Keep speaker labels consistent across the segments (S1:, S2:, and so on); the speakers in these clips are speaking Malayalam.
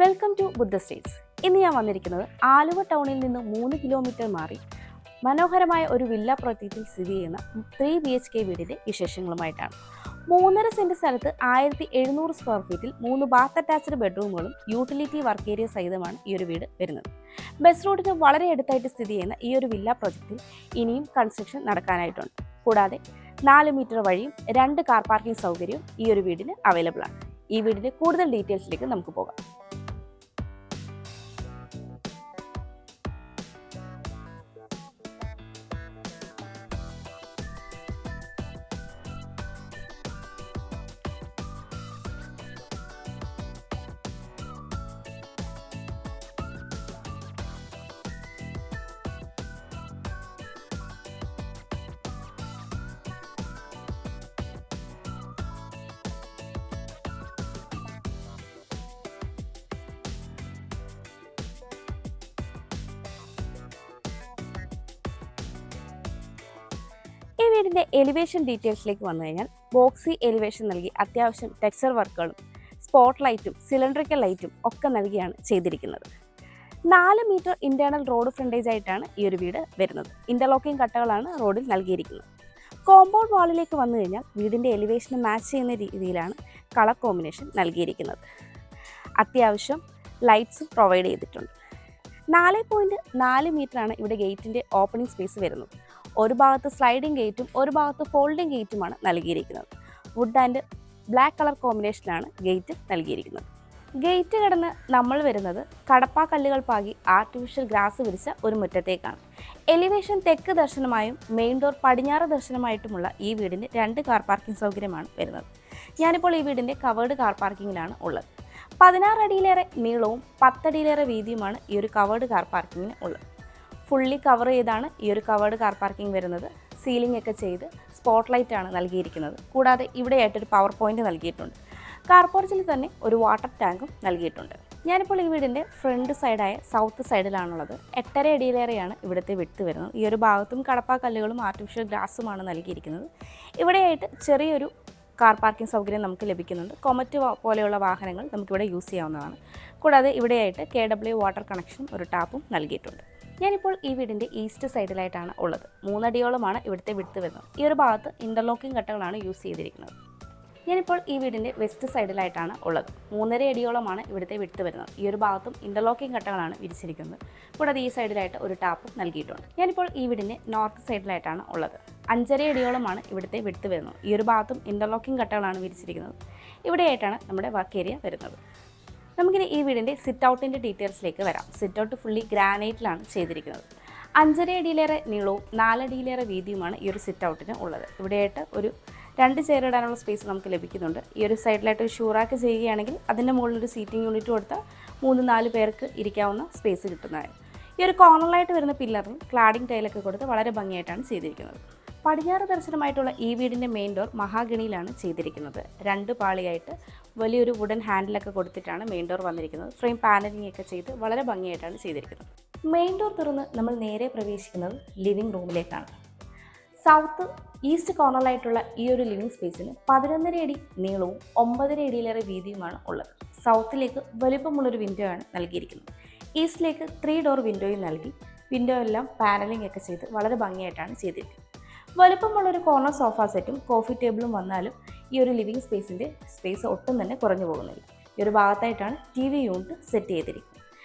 S1: Welcome to Buddha States. ഇന്ന് ഞാൻ വന്നിരിക്കുന്നത് ആലുവ ടൗണിൽ നിന്ന് 3 കിലോമീറ്റർ മാറി മനോഹരമായ ഒരു വില്ല പ്രൊജക്റ്റിൽ സ്ഥിതി ചെയ്യുന്ന 3 BHK വീടിൻ്റെ വിശേഷങ്ങളുമായിട്ടാണ്. 3.5 സെൻറ്റ് സ്ഥലത്ത് 1700 സ്ക്വയർ ഫീറ്റിൽ 3 ബാത്ത് അറ്റാച്ച്ഡ് ബെഡ്റൂമുകളും യൂട്ടിലിറ്റി വർക്ക് ഏരിയ സഹിതമാണ് ഈ ഒരു വീട് വരുന്നത്. ബസ് റൂട്ടിന് വളരെ അടുത്തായിട്ട് സ്ഥിതി ചെയ്യുന്ന ഈ ഒരു വില്ല പ്രൊജക്റ്റിൽ ഇനിയും കൺസ്ട്രക്ഷൻ നടക്കാനായിട്ടുണ്ട്. കൂടാതെ 4 മീറ്റർ വഴിയും 2 കാർ പാർക്കിംഗ് സൗകര്യവും ഈ ഒരു വീടിന് അവൈലബിൾ ആണ്. ഈ വീടിൻ്റെ കൂടുതൽ ഡീറ്റെയിൽസിലേക്ക് നമുക്ക് പോകാം. ഈ വീടിൻ്റെ എലിവേഷൻ ഡീറ്റെയിൽസിലേക്ക് വന്നു കഴിഞ്ഞാൽ ബോക്സി എലിവേഷൻ നൽകി അത്യാവശ്യം ടെക്സ്ചർ വർക്കുകളും സ്പോട്ട് ലൈറ്റും സിലിണ്ടറിക്കൽ ലൈറ്റും ഒക്കെ നൽകിയാണ് ചെയ്തിരിക്കുന്നത്. 4 മീറ്റർ ഇൻറ്റേർണൽ റോഡ് ഫ്രണ്ടേജ് ആയിട്ടാണ് ഈ ഒരു വീട് വരുന്നത്. ഇൻ്റർലോക്കിംഗ് കട്ടകളാണ് റോഡിൽ നൽകിയിരിക്കുന്നത്. കോമ്പൗണ്ട് വാളിലേക്ക് വന്നു കഴിഞ്ഞാൽ വീടിൻ്റെ എലിവേഷന് മാച്ച് ചെയ്യുന്ന രീതിയിലാണ് കളർ കോമ്പിനേഷൻ നൽകിയിരിക്കുന്നത്. അത്യാവശ്യം ലൈറ്റ്സും പ്രൊവൈഡ് ചെയ്തിട്ടുണ്ട്. 4.4 മീറ്ററാണ് ഇവിടെ ഗേറ്റിൻ്റെ ഓപ്പണിംഗ് സ്പേസ് വരുന്നത്. ഒരു ഭാഗത്ത് സ്ലൈഡിംഗ് ഗേറ്റും ഒരു ഭാഗത്ത് ഫോൾഡിംഗ് ഗേറ്റുമാണ് നൽകിയിരിക്കുന്നത്. വുഡ് ആൻഡ് ബ്ലാക്ക് കളർ കോമ്പിനേഷനാണ് ഗേറ്റ് നൽകിയിരിക്കുന്നത്. ഗേറ്റ് കടന്ന് നമ്മൾ വരുന്നത് കടപ്പാ കല്ലുകൾ പാകി ആർട്ടിഫിഷ്യൽ ഗ്രാസ് വിരിച്ച ഒരു മുറ്റത്തേക്കാണ്. എലിവേഷൻ തെക്ക് ദർശനമായും മെയിൻ ഡോർ പടിഞ്ഞാറ് ദർശനമായിട്ടുമുള്ള ഈ വീടിന് 2 കാർ പാർക്കിംഗ് സൗകര്യമാണ് വരുന്നത്. ഞാനിപ്പോൾ ഈ വീടിൻ്റെ കവേർഡ് കാർ പാർക്കിങ്ങിലാണ് ഉള്ളത്. 16 അടിയിലേറെ നീളവും 10 അടിയിലേറെ വീതിയുമാണ് ഈ ഒരു കവേർഡ് കാർ പാർക്കിങ്ങിന് ഉള്ളത്. ഫുള്ളി കവർ ചെയ്താണ് ഈ ഒരു കവേർഡ് കാർ പാർക്കിംഗ് വരുന്നത്. സീലിംഗ് ഒക്കെ ചെയ്ത് സ്പോട്ട് ലൈറ്റാണ് നൽകിയിരിക്കുന്നത്. കൂടാതെ ഇവിടെയായിട്ടൊരു പവർ പോയിന്റ് നൽകിയിട്ടുണ്ട്. കാർ പോർച്ചിൽ തന്നെ ഒരു വാട്ടർ ടാങ്കും നൽകിയിട്ടുണ്ട്. ഞാനിപ്പോൾ ഈ വീടിൻ്റെ ഫ്രണ്ട് സൈഡായ സൗത്ത് സൈഡിലാണുള്ളത്. 8.5 അടിയിലേറെയാണ് ഇവിടുത്തെ വിട്ട് വരുന്നത്. ഈ ഒരു ഭാഗത്തും കടപ്പാ കല്ലുകളും ആർട്ടിഫിഷ്യൽ ഗ്രാസുമാണ് നൽകിയിരിക്കുന്നത്. ഇവിടെയായിട്ട് ചെറിയൊരു കാർ പാർക്കിംഗ് സൗകര്യം നമുക്ക് ലഭിക്കുന്നുണ്ട്. കൊമറ്റ് പോലെയുള്ള വാഹനങ്ങൾ നമുക്കിവിടെ യൂസ് ചെയ്യാവുന്നതാണ്. കൂടാതെ ഇവിടെയായിട്ട് KW വാട്ടർ കണക്ഷനും ഒരു ടാപ്പും നൽകിയിട്ടുണ്ട്. ഞാനിപ്പോൾ ഈ വീടിൻ്റെ ഈസ്റ്റ് സൈഡിലായിട്ടാണ് ഉള്ളത്. 3 അടിയോളമാണ് ഇവിടുത്തെ വിട്ട് വരുന്നത്. ഈ ഒരു ഭാഗത്ത് ഇൻ്റർലോക്കിംഗ് കട്ടകളാണ് യൂസ് ചെയ്തിരിക്കുന്നത്. ഞാനിപ്പോൾ ഈ വീടിൻ്റെ വെസ്റ്റ് സൈഡിലായിട്ടാണ് ഉള്ളത്. 3.5 അടിയോളമാണ് ഇവിടുത്തെ വിട്ട് വരുന്നത്. ഈ ഒരു ഭാഗത്തും ഇൻ്റർലോക്കിംഗ് കട്ടകളാണ് വിരിച്ചിരിക്കുന്നത്. കൂടാതെ ഈ സൈഡിലായിട്ട് ഒരു ടാപ്പും നൽകിയിട്ടുണ്ട്. ഞാനിപ്പോൾ ഈ വീടിൻ്റെ നോർത്ത് സൈഡിലായിട്ടാണ് ഉള്ളത്. 5.5 അടിയോളമാണ് ഇവിടുത്തെ വിട്ട് വരുന്നത്. ഈ ഒരു ഭാഗത്തും ഇൻ്റർലോക്കിംഗ് കട്ടകളാണ് വിരിച്ചിരിക്കുന്നത്. ഇവിടെയായിട്ടാണ് നമ്മുടെ വർക്ക് ഏരിയ വരുന്നത്. നമുക്കിനി ഈ വീടിൻ്റെ സിറ്റ് ഔട്ടിൻ്റെ ഡീറ്റെയിൽസിലേക്ക് വരാം. സിറ്റ് ഔട്ട് ഫുള്ളി ഗ്രാനൈറ്റിലാണ് ചെയ്തിരിക്കുന്നത്. 5.5 അടിയിലേറെ നീളവും 4 അടിയിലേറെ വീതിയുമാണ് ഈ ഒരു സിറ്റ് ഔട്ടിന് ഉള്ളത്. ഇവിടെയായിട്ട് ഒരു 2 ചെയർ ഇടാനുള്ള സ്പേസ് നമുക്ക് ലഭിക്കുന്നുണ്ട്. ഈ ഒരു സൈഡിലായിട്ട് ഒരു ഷൂറാക്ക് ചെയ്യുകയാണെങ്കിൽ അതിൻ്റെ മുകളിൽ ഒരു സീറ്റിംഗ് യൂണിറ്റ് കൊടുത്താൽ 3-4 പേർക്ക് ഇരിക്കാവുന്ന സ്പേസ് കിട്ടുന്നതായിരുന്നു. ഈ ഒരു കോർണറിലായിട്ട് വരുന്ന പില്ലറിൽ ക്ലാഡിംഗ് ടൈലൊക്കെ കൊടുത്ത് വളരെ ഭംഗിയായിട്ടാണ് ചെയ്തിരിക്കുന്നത്. പടിഞ്ഞാറ് ദർശനമായിട്ടുള്ള ഈ വീടിൻ്റെ മെയിൻ ഡോർ മഹാഗണിയിലാണ് ചെയ്തിരിക്കുന്നത്. 2 പാളിയായിട്ട് വലിയൊരു വുഡൻ ഹാൻഡിലൊക്കെ കൊടുത്തിട്ടാണ് മെയിൻ ഡോർ വന്നിരിക്കുന്നത്. ഫ്രെയിം പാനലിംഗ് ഒക്കെ ചെയ്ത് വളരെ ഭംഗിയായിട്ടാണ് ചെയ്തിരിക്കുന്നത്. മെയിൻ ഡോർ തുറന്ന് നമ്മൾ നേരെ പ്രവേശിക്കുന്നത് ലിവിംഗ് റൂമിലേക്കാണ്. സൗത്ത് ഈസ്റ്റ് കോർണറിലായിട്ടുള്ള ഈ ഒരു ലിവിംഗ് സ്പേസിന് 11.5 അടി നീളവും 9.5 അടിയിലേറെ വീതിയുമാണ് ഉള്ളത്. സൗത്തിലേക്ക് വലിപ്പമുള്ളൊരു വിൻഡോ ആണ് നൽകിയിരിക്കുന്നത്. ഈസ്റ്റിലേക്ക് 3 ഡോർ വിൻഡോയും നൽകി വിൻഡോ എല്ലാം പാനലിംഗ് ഒക്കെ ചെയ്ത് വളരെ ഭംഗിയായിട്ടാണ് ചെയ്തിരിക്കുന്നത്. വലുപ്പമുള്ളൊരു കോർണർ സോഫ സെറ്റും കോഫി ടേബിളും വന്നാലും ഈ ഒരു ലിവിംഗ് സ്പേസിൻ്റെ സ്പേസ് ഒട്ടും തന്നെ കുറഞ്ഞു പോകുന്നില്ല. ഈ ഒരു ഭാഗത്തായിട്ടാണ് TV യൂണിറ്റ് സെറ്റ് ചെയ്തിരിക്കുന്നത്.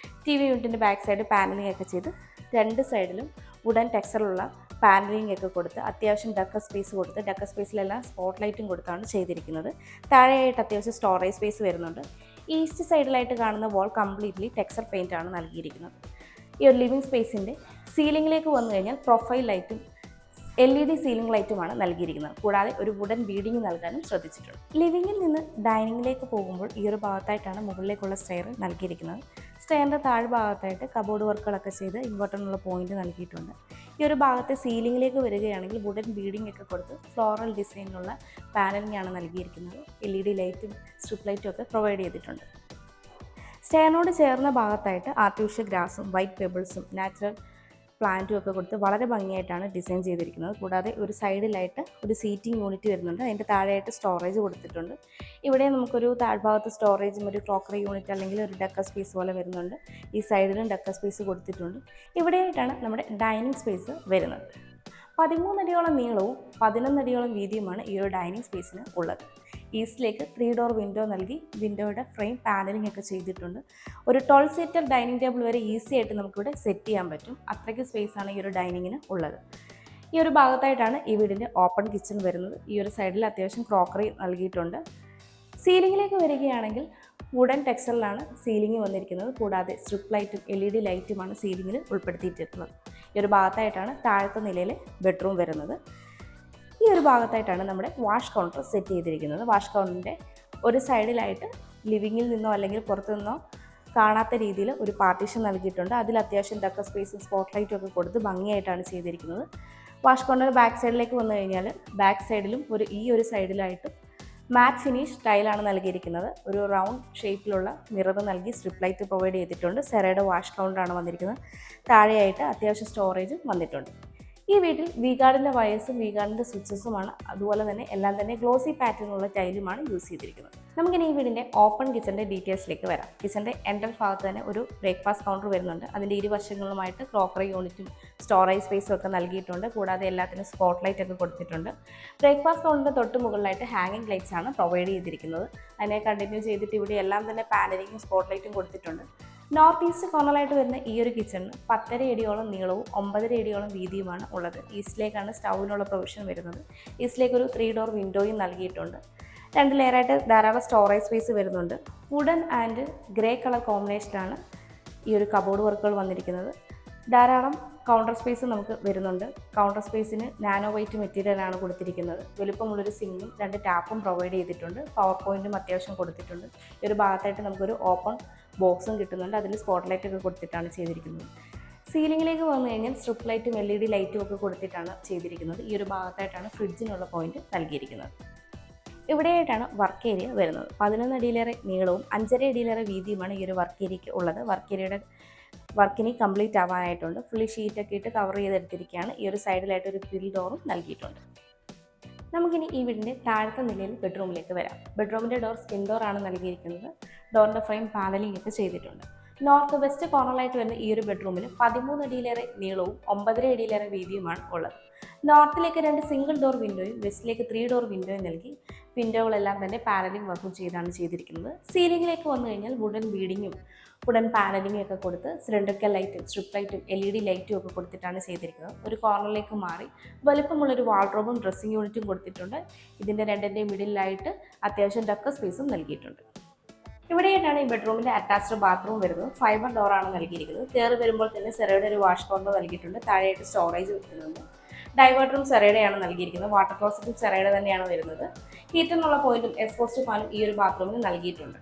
S1: TV യൂണിറ്റിൻ്റെ ബാക്ക് സൈഡ് പാനലിംഗ് ഒക്കെ ചെയ്ത് 2 സൈഡിലും വുഡൻ ടെക്സ്ചറിലുള്ള പാനലിംഗ് ഒക്കെ കൊടുത്ത് അത്യാവശ്യം ഡക്ക സ്പേസ് കൊടുത്ത് ഡക്ക സ്പേസിലെല്ലാം സ്പോട്ട് ലൈറ്റും കൊടുത്താണ് ചെയ്തിരിക്കുന്നത്. താഴെയായിട്ട് അത്യാവശ്യം സ്റ്റോറേജ് സ്പേസ് വരുന്നുണ്ട്. ഈസ്റ്റ് സൈഡിലായിട്ട് കാണുന്ന വാൾ കംപ്ലീറ്റ്ലി ടെക്സ്ചർ പെയിൻ്റാണ് നൽകിയിരിക്കുന്നത്. ഈ ഒരു ലിവിംഗ് സ്പേസിൻ്റെ സീലിംഗിലേക്ക് വന്നു കഴിഞ്ഞാൽ പ്രൊഫൈൽ ലൈറ്റും LED സീലിംഗ് ലൈറ്റുമാണ് നൽകിയിരിക്കുന്നത്. കൂടാതെ ഒരു വുഡൻ ബീഡിങ് നൽകാനും ശ്രദ്ധിച്ചിട്ടുണ്ട്. ലിവിങ്ങിൽ നിന്ന് ഡൈനിങ്ങിലേക്ക് പോകുമ്പോൾ ഈ ഒരു ഭാഗത്തായിട്ടാണ് മുകളിലേക്കുള്ള സ്റ്റെയർ നൽകിയിരിക്കുന്നത്. സ്റ്റെയറിൻ്റെ താഴ്ഭാഗത്തായിട്ട് കബോർഡ് വർക്കുകളൊക്കെ ചെയ്ത് ഇൻവെർട്ടറിനുള്ള പോയിന്റ് നൽകിയിട്ടുണ്ട്. ഈ ഒരു ഭാഗത്തെ സീലിംഗിലേക്ക് വരികയാണെങ്കിൽ വുഡൻ ബീഡിങ് ഒക്കെ കൊടുത്ത് ഫ്ലോറൽ ഡിസൈനിലുള്ള പാനലിംഗ് ആണ് നൽകിയിരിക്കുന്നത്. LED ലൈറ്റും സ്ട്രിപ്പ് ലൈറ്റും ഒക്കെ പ്രൊവൈഡ് ചെയ്തിട്ടുണ്ട്. സ്റ്റെയറിനോട് ചേർന്ന ഭാഗത്തായിട്ട് ആർട്ടിഫിഷ്യൽ ഗ്രാസും വൈറ്റ് പെബിൾസും നാച്ചുറൽ പ്ലാന്റും ഒക്കെ കൊടുത്ത് വളരെ ഭംഗിയായിട്ടാണ് ഡിസൈൻ ചെയ്തിരിക്കുന്നത്. കൂടാതെ ഒരു സൈഡിലായിട്ട് ഒരു സീറ്റിംഗ് യൂണിറ്റ് വരുന്നുണ്ട്. അതിൻ്റെ താഴെയായിട്ട് സ്റ്റോറേജ് കൊടുത്തിട്ടുണ്ട്. ഇവിടെ നമുക്കൊരു താഴ്ഭാഗത്ത് സ്റ്റോറേജും ഒരു ക്രോക്കറി യൂണിറ്റ് അല്ലെങ്കിൽ ഒരു ഡെക്കർ സ്പേസ് പോലെ വരുന്നുണ്ട്. ഈ സൈഡിലും ഡെക്കർ സ്പേസ് കൊടുത്തിട്ടുണ്ട്. ഇവിടെയായിട്ടാണ് നമ്മുടെ ഡൈനിങ് സ്പേസ് വരുന്നത്. 13 അടിയോളം നീളവും 11 അടിയോളം വീതിയുമാണ് ഈ ഒരു ഡൈനിങ് സ്പേസിന് ഉള്ളത്. ഈസ്റ്റിലേക്ക് 3 ഡോർ വിൻഡോ നൽകി വിൻഡോയുടെ ഫ്രെയിം പാനലിംഗ് ഒക്കെ ചെയ്തിട്ടുണ്ട്. ഒരു 12 സീറ്റർ ഡൈനിങ് ടേബിൾ വരെ ഈസി ആയിട്ട് നമുക്കിവിടെ സെറ്റ് ചെയ്യാൻ പറ്റും. അത്രയ്ക്ക് സ്പേസാണ് ഈ ഒരു ഡൈനിങ്ങിന് ഉള്ളത്. ഈ ഒരു ഭാഗത്തായിട്ടാണ് ഈ വീടിൻ്റെ ഓപ്പൺ കിച്ചൺ വരുന്നത്. ഈ ഒരു സൈഡിൽ അത്യാവശ്യം ക്രോക്കറി നൽകിയിട്ടുണ്ട്. സീലിങ്ങിലേക്ക് വരികയാണെങ്കിൽ വുഡൻ ടെക്സ്ചറിലാണ് സീലിംഗ് വന്നിരിക്കുന്നത്. കൂടാതെ സ്ട്രിപ്പ് ലൈറ്റും LED ലൈറ്റുമാണ് സീലിങ്ങിൽ ഉൾപ്പെടുത്തിയിട്ടുള്ളത്. ഈ ഒരു ഭാഗത്തായിട്ടാണ് താഴത്തെ നിലയിൽ ബെഡ്റൂം വരുന്നത്. ഈ ഒരു ഭാഗത്തായിട്ടാണ് നമ്മുടെ വാഷ് കൗണ്ടർ സെറ്റ് ചെയ്തിരിക്കുന്നത്. വാഷ് കൗണ്ടറിൻ്റെ ഒരു സൈഡിലായിട്ട് ലിവിങ്ങിൽ നിന്നോ അല്ലെങ്കിൽ പുറത്തു നിന്നോ കാണാത്ത രീതിയിൽ ഒരു പാർട്ടീഷൻ നൽകിയിട്ടുണ്ട്. അതിൽ അത്യാവശ്യം ഡെക്കർ സ്പേസും സ്പോട്ട് ലൈറ്റും ഒക്കെ കൊടുത്ത് ഭംഗിയായിട്ടാണ് ചെയ്തിരിക്കുന്നത്. വാഷ് കൗണ്ടർ ബാക്ക് സൈഡിലേക്ക് വന്നു കഴിഞ്ഞാൽ ബാക്ക് സൈഡിലും ഈ ഒരു സൈഡിലായിട്ടും മാറ്റ് ഫിനിഷ് ടൈലാണ് നൽകിയിരിക്കുന്നത്. ഒരു റൗണ്ട് ഷേപ്പിലുള്ള മിറർ നൽകി സ്ട്രിപ്പ് ലൈറ്റ് പ്രൊവൈഡ് ചെയ്തിട്ടുണ്ട്. സെറയുടെ വാഷ് കൗണ്ടറാണ് വന്നിരിക്കുന്നത്. താഴെയായിട്ട് അത്യാവശ്യം സ്റ്റോറേജും വന്നിട്ടുണ്ട്. ഈ വീട്ടിൽ വി-ഗാർഡിൻ്റെ വയേഴ്സും വി-ഗാർഡിൻ്റെ സ്വിച്ചസുമാണ്. അതുപോലെ തന്നെ എല്ലാം തന്നെ ഗ്ലോസി പാറ്റേണുള്ള ടൈലുമാണ് യൂസ് ചെയ്തിരിക്കുന്നത്. നമുക്കിനി ഈ വീടിൻ്റെ ഓപ്പൺ കിച്ചൻ്റെ ഡീറ്റെയിൽസിലേക്ക് വരാം. കിച്ചൻ്റെ എൻട്രൽ ഭാഗത്ത് തന്നെ ഒരു ബ്രേക്ക്ഫാസ്റ്റ് കൗണ്ടർ വരുന്നുണ്ട്. അതിൻ്റെ ഇരുവശങ്ങളുമായിട്ട് ക്രോക്കറി യൂണിറ്റും സ്റ്റോറേജ് സ്പേസും ഒക്കെ നൽകിയിട്ടുണ്ട്. കൂടാതെ എല്ലാത്തിനും സ്പോട്ട് ലൈറ്റ് ഒക്കെ കൊടുത്തിട്ടുണ്ട്. ബ്രേക്ക്ഫാസ്റ്റ് കൗണ്ടറിൻ്റെ തൊട്ട് മുകളിലായിട്ട് ഹാങ്ങിങ് ലൈറ്റ്സ് ആണ് പ്രൊവൈഡ് ചെയ്തിരിക്കുന്നത്. അതിനെ കണ്ടിന്യൂ ചെയ്തിട്ട് ഇവിടെ എല്ലാം തന്നെ പാനലിങ്ങും സ്പോട്ട് ലൈറ്റും കൊടുത്തിട്ടുണ്ട്. നോർത്ത് ഈസ്റ്റ് കോർണറായിട്ട് വരുന്ന ഈ ഒരു കിച്ചണിന് 10.5 അടിയോളം നീളവും 9.5 അടിയോളം വീതിയുമാണ് ഉള്ളത്. ഈസ്റ്റിലേക്കാണ് സ്റ്റൗവിനുള്ള പ്രൊവിഷൻ വരുന്നത്. ഈസ്റ്റിലേക്ക് ഒരു 3 ഡോർ വിൻഡോയും നൽകിയിട്ടുണ്ട്. 2 ലെയറായിട്ട് ധാരാളം സ്റ്റോറേജ് സ്പേസ് വരുന്നുണ്ട്. വുഡൻ ആൻഡ് ഗ്രേ കളർ കോമ്പിനേഷനാണ് ഈ ഒരു കബോർഡ് വർക്കുകൾ വന്നിരിക്കുന്നത്. ധാരാളം കൗണ്ടർ സ്പേസ് നമുക്ക് വരുന്നുണ്ട്. കൗണ്ടർ സ്പേസിന് നാനോ വൈറ്റ് മെറ്റീരിയലാണ് കൊടുത്തിരിക്കുന്നത്. വലുപ്പമുള്ളൊരു സിങ്കും 2 ടാപ്പും പ്രൊവൈഡ് ചെയ്തിട്ടുണ്ട്. പവർ പോയിൻറ്റും അത്യാവശ്യം കൊടുത്തിട്ടുണ്ട്. ഈ ഒരു ഭാഗത്തായിട്ട് നമുക്കൊരു ഓപ്പൺ ബോക്സും കിട്ടുന്നുണ്ട്. അതിൽ സ്പോട്ട് ലൈറ്റ് ഒക്കെ കൊടുത്തിട്ടാണ് ചെയ്തിരിക്കുന്നത്. സീലിങ്ങിലേക്ക് വന്നു കഴിഞ്ഞാൽ സ്ട്രിപ്പ് ലൈറ്റും LED ലൈറ്റും ഒക്കെ കൊടുത്തിട്ടാണ് ചെയ്തിരിക്കുന്നത്. ഈ ഒരു ഭാഗത്തായിട്ടാണ് ഫ്രിഡ്ജിനുള്ള പോയിന്റ് നൽകിയിരിക്കുന്നത്. ഇവിടെയായിട്ടാണ് വർക്ക് ഏരിയ വരുന്നത്. 11 അടിയിലേറെ നീളവും 5.5 അടിയിലേറെ വീതിയുമാണ് ഈ ഒരു വർക്ക് ഏരിയയ്ക്ക് ഉള്ളത്. വർക്ക് ഏരിയയുടെ വർക്കിനി കംപ്ലീറ്റ് ആവാനായിട്ടുണ്ട്. ഫുള്ളി ഷീറ്റൊക്കെ ഇട്ട് കവർ ചെയ്തെടുത്തിരിക്കുകയാണ്. ഈ ഒരു സൈഡിലായിട്ട് ഒരു ഗ്രിൽ ഡോറും നൽകിയിട്ടുണ്ട്. നമുക്കിനി ഈ വീടിൻ്റെ താഴത്തെ നിലയിൽ ബെഡ്റൂമിലേക്ക് വരാം. ബെഡ്റൂമിൻ്റെ ഡോർ സ്കിൻ ഡോറാണ് നൽകിയിരിക്കുന്നത്. ഡോറിൻ്റെ ഫ്രെയിം പാനലിംഗ് ഒക്കെ ചെയ്തിട്ടുണ്ട്. നോർത്ത് വെസ്റ്റ് കോർണറായിട്ട് വരുന്ന ഈ ഒരു ബെഡ്റൂമിൽ 13 അടിയിലേറെ നീളവും 9.5 അടിയിലേറെ വീതിയുമാണ് ഉള്ളത്. നോർത്തിലേക്ക് 2 സിംഗിൾ ഡോർ വിൻഡോയും വെസ്റ്റിലേക്ക് 3 ഡോർ വിൻഡോയും നൽകി വിൻഡോകളെല്ലാം തന്നെ പാനലിംഗ് വർക്കും ചെയ്താണ് ചെയ്തിരിക്കുന്നത്. സീലിംഗിലേക്ക് വന്നു കഴിഞ്ഞാൽ വുഡൻ ബീഡിങ്ങും വുഡൻ പാനലിംഗ് ഒക്കെ കൊടുത്ത് സിലിണ്ടറിക്കൽ ലൈറ്റും സ്ട്രിപ്പ് ലൈറ്റും LED ലൈറ്റും ഒക്കെ കൊടുത്തിട്ടാണ് ചെയ്തിരിക്കുന്നത്. ഒരു കോർണറിലേക്ക് മാറി വലുപ്പമുള്ളൊരു വാൾഡ്രോബും ഡ്രസ്സിംഗ് യൂണിറ്റും കൊടുത്തിട്ടുണ്ട്. ഇതിൻ്റെ രണ്ടിൻ്റെയും മിഡിലായിട്ട് അത്യാവശ്യം ഡെക്കർ സ്പേസും നൽകിയിട്ടുണ്ട്. ഇവിടെയായിട്ടാണ് ഈ ബെഡ്റൂമിൻ്റെ അറ്റാച്ച്ഡ് ബാത്റൂം വരുന്നത്. ഫൈബർ ഡോറാണ് നൽകിയിരിക്കുന്നത്. കയറി വരുമ്പോൾ തന്നെ സെറയുടെ ഒരു വാഷ് കൗണ്ടർ നൽകിയിട്ടുണ്ട്. താഴെയായിട്ട് സ്റ്റോറേജ് വെക്കുന്നുണ്ട്. ഡൈവേർട്ടറും സെറയുടെയാണ് നൽകിയിരിക്കുന്നത്. വാട്ടർ ക്ലോസറ്റും സെറയുടെ തന്നെയാണ് വരുന്നത്. ഹീറ്ററിനുള്ള പോയിന്റും എക്സ്പോസ്റ്റ് ഫാനും ഈ ഒരു ബാത്റൂമിന് നൽകിയിട്ടുണ്ട്.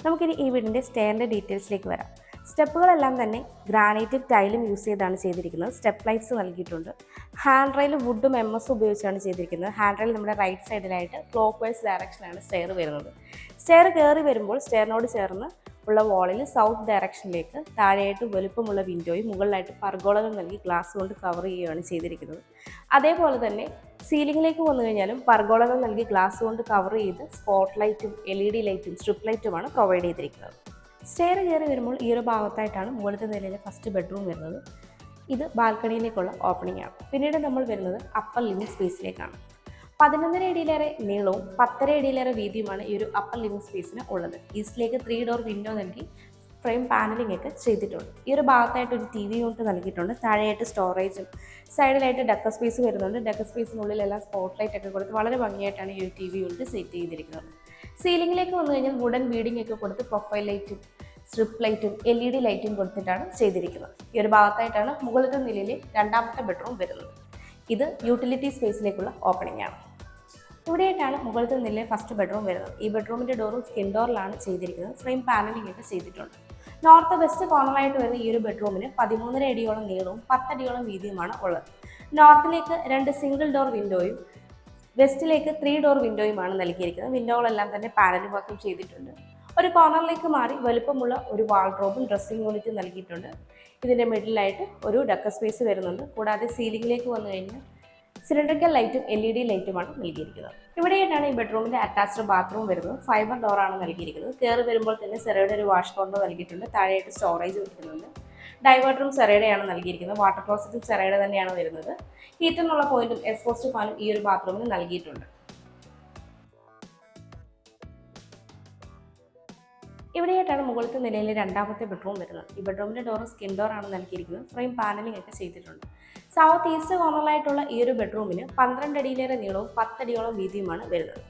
S1: നമുക്കിനി ഈ വീടിൻ്റെ സ്റ്റെയറിൻ്റെ ഡീറ്റെയിൽസിലേക്ക് വരാം. സ്റ്റെപ്പുകളെല്ലാം തന്നെ ഗ്രാനൈറ്റും ടൈലും യൂസ് ചെയ്താണ് ചെയ്തിരിക്കുന്നത്. സ്റ്റെപ്പ് ലൈറ്റ്സ് നൽകിയിട്ടുണ്ട്. ഹാൻഡ് റെയിൽ വുഡും MS ഉപയോഗിച്ചാണ് ചെയ്തിരിക്കുന്നത്. ഹാൻഡ് റെയിൽ നമ്മുടെ റൈറ്റ് സൈഡിലായിട്ട് ക്ലോക്ക് വൈസ് ഡയറക്ഷനാണ് സ്റ്റെയർ വരുന്നത്. സ്റ്റെയർ കയറി വരുമ്പോൾ സ്റ്റെയറിനോട് ചേർന്ന് ഉള്ള വാളിൽ സൗത്ത് ഡയറക്ഷനിലേക്ക് താഴെയായിട്ട് വലുപ്പമുള്ള വിൻഡോയും മുകളിലായിട്ട് പർഗോളകൾ നൽകി ഗ്ലാസ് കൊണ്ട് കവർ ചെയ്യുകയാണ് ചെയ്തിരിക്കുന്നത്. അതേപോലെ തന്നെ സീലിംഗിലേക്ക് വന്നു കഴിഞ്ഞാലും പർഗോളകൾ നൽകി ഗ്ലാസ് കൊണ്ട് കവർ ചെയ്ത് സ്പോട്ട് ലൈറ്റും LED ലൈറ്റും സ്ട്രിപ്പ് ലൈറ്റുമാണ് പ്രൊവൈഡ് ചെയ്തിരിക്കുന്നത്. സ്റ്റെയർ കയറി വരുമ്പോൾ ഈ ഒരു ഭാഗത്തായിട്ടാണ് മുകളിലത്തെ നിലയിലെ ഫസ്റ്റ് ബെഡ്റൂം വരുന്നത്. ഇത് ബാൽക്കണിയിലേക്കുള്ള ഓപ്പണിംഗ് ആണ്. പിന്നീട് നമ്മൾ വരുന്നത് അപ്പർ ലിവിംഗ് സ്പേസിലേക്കാണ്. 11.5 അടിയിലേറെ നീളവും 10.5 അടിയിലേറെ വീതിയുമാണ് ഈ ഒരു അപ്പർ ലിവിംഗ് സ്പേസിന് ഉള്ളത്. ഈസ്റ്റിലേക്ക് 3 ഡോർ വിൻഡോ നൽകി ഫ്രെയിം പാനലിംഗ് ഒക്കെ ചെയ്തിട്ടുണ്ട്. ഈ ഒരു ഭാഗത്തായിട്ട് ഒരു TV യൂണിറ്റ് നൽകിയിട്ടുണ്ട്. താഴെയായിട്ട് സ്റ്റോറേജും സൈഡിലായിട്ട് ഡെക്കർ സ്പേസ് വരുന്നുണ്ട്. ഡെക്കർ സ്പേസിനുള്ളിലെല്ലാം സ്പോട്ട് ലൈറ്റ് ഒക്കെ കൊടുത്ത് വളരെ ഭംഗിയായിട്ടാണ് ഈ ഒരു TV യൂണിറ്റ് സെറ്റ് ചെയ്തിരിക്കുന്നത്. സീലിംഗിലേക്ക് വന്നു കഴിഞ്ഞാൽ വുഡൻ ബീഡിംഗ് ഒക്കെ കൊടുത്ത് പ്രൊഫൈൽ ലൈറ്റും സ്ട്രിപ്പ് ലൈറ്റും LED ലൈറ്റും കൊടുത്തിട്ടാണ് ചെയ്തിരിക്കുന്നത്. ഈ ഒരു ഭാഗത്തായിട്ടാണ് മുകളിലത്തെ നിലയിൽ രണ്ടാമത്തെ ബെഡ്റൂം വരുന്നത്. ഇത് യൂട്ടിലിറ്റി സ്പേസിലേക്കുള്ള ഓപ്പണിംഗ് ആണ്. ഇവിടെയായിട്ടാണ് മുകളിലത്തെ നിലയിലെ ഫസ്റ്റ് ബെഡ്റൂം വരുന്നത്. ഈ ബെഡ്റൂമിൻ്റെ ഡോറും സ്കിൻ ഡോറിലാണ് ചെയ്തിരിക്കുന്നത്. ഫ്രെയിം പാനലിംഗ് ഒക്കെ ചെയ്തിട്ടുണ്ട്. നോർത്ത് വെസ്റ്റ് കോർണറായിട്ട് വരുന്ന ഈ ഒരു ബെഡ്റൂമിന് 13.5 അടിയോളം നീളവും 10 അടിയോളം വീതിയുമാണ് ഉള്ളത്. നോർത്തിലേക്ക് 2 സിംഗിൾ ഡോർ വിൻഡോയും വെസ്റ്റിലേക്ക് 3 ഡോർ വിൻഡോയുമാണ് നൽകിയിരിക്കുന്നത്. വിൻഡോകളെല്ലാം തന്നെ പാനലിംഗ് വർക്കും ചെയ്തിട്ടുണ്ട്. ഒരു കോർണറിലേക്ക് മാറി വലുപ്പമുള്ള ഒരു വാൾഡ്രോബും ഡ്രസ്സിംഗ് യൂണിറ്റും നൽകിയിട്ടുണ്ട്. ഇതിൻ്റെ മിഡിലായിട്ട് ഒരു ഡക്കർ സ്പേസ് വരുന്നുണ്ട്. കൂടാതെ സീലിംഗിലേക്ക് വന്നു കഴിഞ്ഞാൽ സിലിണ്ടറിക്കൽ ലൈറ്റും LED ലൈറ്റുമാണ് നൽകിയിരിക്കുന്നത്. ഇവിടെയായിട്ടാണ് ഈ ബെഡ്റൂമിൻ്റെ അറ്റാച്ച്ഡ് ബാത്റൂം വരുന്നത്. ഫൈബർ ഡോറാണ് നൽകിയിരിക്കുന്നത്. കയറി വരുമ്പോൾ തന്നെ സെറയുടെ ഒരു വാഷ് കൗണ്ടർ നൽകിയിട്ടുണ്ട്. താഴെയായിട്ട് സ്റ്റോറേജ് വെക്കുന്നുണ്ട്. ഡൈവേർട്ടറും സെറയുടെയാണ് നൽകിയിരിക്കുന്നത്. വാട്ടർ ക്ലോസറ്റും സെറയുടെ തന്നെയാണ് വരുന്നത്. ഹീറ്ററിനുള്ള പോയിന്റും എക്സ്പോസ്റ്റ് ഫാനും ഈ ഒരു ബാത്റൂമിന് നൽകിയിട്ടുണ്ട്. ഇവിടെയായിട്ടാണ് മുകളിലത്തെ നിലയിലെ രണ്ടാമത്തെ ബെഡ്റൂം വരുന്നത്. ഈ ബെഡ്റൂമിൻ്റെ ഡോർ സ്കിൻ ഡോർ ആണ് നൽകിയിരിക്കുന്നത്. ഫ്രെയിം പാനലിംഗ് ഒക്കെ ചെയ്തിട്ടുണ്ട്. സൗത്ത് ഈസ്റ്റ് കോർണറിലായിട്ടുള്ള ഈ ഒരു ബെഡ്റൂമിന് 12 അടിയിലേറെ നീളവും 10 അടിയോളം വീതിയുമാണ് വരുന്നത്.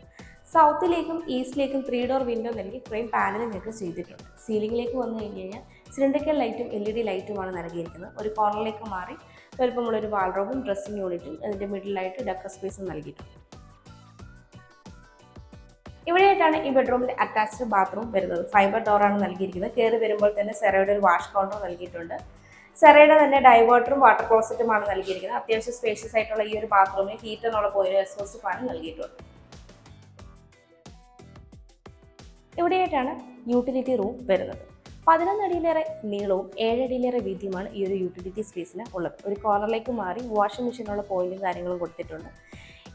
S1: സൗത്തിലേക്കും ഈസ്റ്റിലേക്കും 3 ഡോർ വിൻഡോ നൽകി ഫ്രെയിം പാനലിംഗ് ഒക്കെ ചെയ്തിട്ടുണ്ട്. സീലിംഗിലേക്ക് വന്നു കഴിഞ്ഞാൽ സിലിണ്ടറിക്കൽ ലൈറ്റും LED ലൈറ്റുമാണ് നൽകിയിരിക്കുന്നത്. ഒരു കോർണറിലേക്ക് മാറി വലുപ്പമുള്ളൊരു വാൾഡ്രോബും ഡ്രസ്സിംഗ് യൂണിറ്റും അതിൻ്റെ മിഡിലായിട്ട് ഡക്കർ സ്പേസും നൽകിയിട്ടുണ്ട്. ഇവിടെയായിട്ടാണ് ഈ ബെഡ്റൂമിൻ്റെ അറ്റാച്ച്ഡ് ബാത്റൂം വരുന്നത്. ഫൈബർ ഡോറാണ് നൽകിയിരിക്കുന്നത്. കയറി വരുമ്പോൾ തന്നെ സെറയുടെ ഒരു വാഷ് കൗണ്ടർ നൽകിയിട്ടുണ്ട്. സെറയുടെ തന്നെ ഡൈവേർട്ടറും വാട്ടർ ക്ലോസറ്റുമാണ് നൽകിയിരിക്കുന്നത്. അത്യാവശ്യം സ്പേഷ്യസ് ആയിട്ടുള്ള ഈ ഒരു ബാത്റൂമിൽ ഹീറ്ററിനുള്ള പോയിന്റ് എക്സ്പോസ്റ്റ് ഫാനും നൽകിയിട്ടുണ്ട്. ഇവിടെയായിട്ടാണ് യൂട്ടിലിറ്റി റൂം വരുന്നത്. 11 അടിയിലേറെ നീളവും 7 അടിയിലേറെ വീതിയുമാണ് ഈ ഒരു യൂട്ടിലിറ്റി സ്പേസിന് ഉള്ളത്. ഒരു കോർണറിലേക്ക് മാറി വാഷിംഗ് മെഷീനുള്ള പോയിന്റും കാര്യങ്ങളും കൊടുത്തിട്ടുണ്ട്.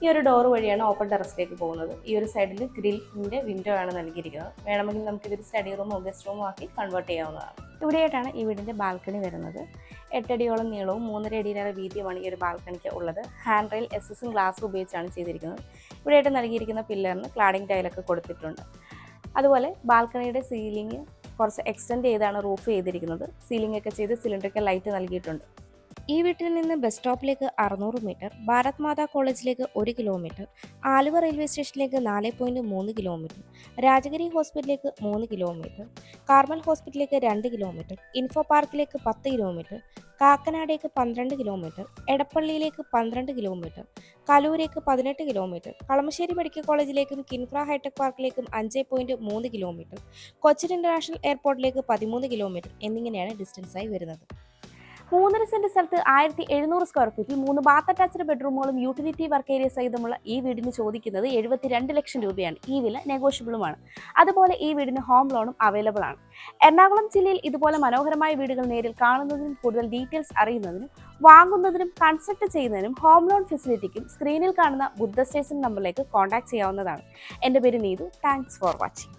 S1: ഈ ഒരു ഡോർ വഴിയാണ് ഓപ്പൺ ടെറസിലേക്ക് പോകുന്നത്. ഈ ഒരു സൈഡിൽ ഗ്രില്ലിൻ്റെ വിൻഡോ ആണ് നൽകിയിരിക്കുന്നത്. വേണമെങ്കിൽ നമുക്കിതൊരു സ്റ്റഡി റൂമോ ഗസ്റ്റ് റൂമോ ആക്കി കൺവേർട്ട് ചെയ്യാവുന്നതാണ്. ഇവിടെയായിട്ടാണ് ഈ വീടിൻ്റെ ബാൽക്കണി വരുന്നത്. 8 അടിയോളം നീളവും 3.5 അടിയിലേറെ വീതിയുമാണ് ഈ ഒരു ബാൽക്കണിക്ക് ഉള്ളത്. ഹാൻഡ് റെയിൽ SS ഗ്ലാസ് ഉപയോഗിച്ചാണ് ചെയ്തിരിക്കുന്നത്. ഇവിടെയായിട്ട് നൽകിയിരിക്കുന്ന പില്ലറിന് ക്ലാഡിംഗ് ടൈലൊക്കെ കൊടുത്തിട്ടുണ്ട്. അതുപോലെ ബാൽക്കണിയുടെ സീലിംഗ് കുറച്ച് എക്സ്റ്റെൻഡ് ചെയ്താണ് റൂഫ് ചെയ്തിരിക്കുന്നത്. സീലിംഗ് ഒക്കെ ചെയ്ത് സിലിണ്ടറിക്കൽ ലൈറ്റ് നൽകിയിട്ടുണ്ട്. ഈ വീട്ടിൽ നിന്ന് ബസ് സ്റ്റോപ്പിലേക്ക് 600 മീറ്റർ, ഭാരത് മാതാ കോളേജിലേക്ക് 1 കിലോമീറ്റർ, ആലുവ റെയിൽവേ സ്റ്റേഷനിലേക്ക് 4.3 കിലോമീറ്റർ, രാജഗിരി ഹോസ്പിറ്റലിലേക്ക് 3 കിലോമീറ്റർ, കാർമൽ ഹോസ്പിറ്റലിലേക്ക് 2 കിലോമീറ്റർ, ഇൻഫോ പാർക്കിലേക്ക് 10 കിലോമീറ്റർ, കാക്കനാടേക്ക് 12 കിലോമീറ്റർ, എടപ്പള്ളിയിലേക്ക് 12 കിലോമീറ്റർ, കലൂരേക്ക് 18 കിലോമീറ്റർ, കളമശ്ശേരി മെഡിക്കൽ കോളേജിലേക്കും കിൻഫ്ര ഹൈടെക് പാർക്കിലേക്കും 5.3 കിലോമീറ്റർ, കൊച്ചിൻ ഇന്റർനാഷണൽ എയർപോർട്ടിലേക്ക് 13 കിലോമീറ്റർ എന്നിങ്ങനെയാണ് ഡിസ്റ്റൻസായി വരുന്നത്. 3.5 സെന്റ് സ്ഥലത്ത് 1700 സ്ക്വയർ ഫീറ്റിൽ 3 ബാത്ത് അറ്റാച്ച്ഡ് ബെഡ്റൂമുകളും യൂട്ടിലിറ്റി വർക്ക് ഏരിയ സഹിതമുള്ള ഈ വീടിന് ചോദിക്കുന്നത് 72 ലക്ഷം രൂപയാണ്. ഈ വില നെഗോഷ്യബിളുമാണ്. അതുപോലെ ഈ വീടിന് ഹോം ലോണും അവൈലബിൾ ആണ്. എറണാകുളം ജില്ലയിൽ ഇതുപോലെ മനോഹരമായ വീടുകൾ നേരിൽ കാണുന്നതിനും കൂടുതൽ ഡീറ്റെയിൽസ് അറിയുന്നതിനും വാങ്ങുന്നതിനും കൺസൾട്ട് ചെയ്യുന്നതിനും ഹോം ലോൺ ഫെസിലിറ്റിക്കും സ്ക്രീനിൽ കാണുന്ന ബുദ്ധ സ്റ്റേഷൻ നമ്പറിലേക്ക് കോൺടാക്ട് ചെയ്യാവുന്നതാണ്. എൻ്റെ പേര് നീതു. Thanks for watching.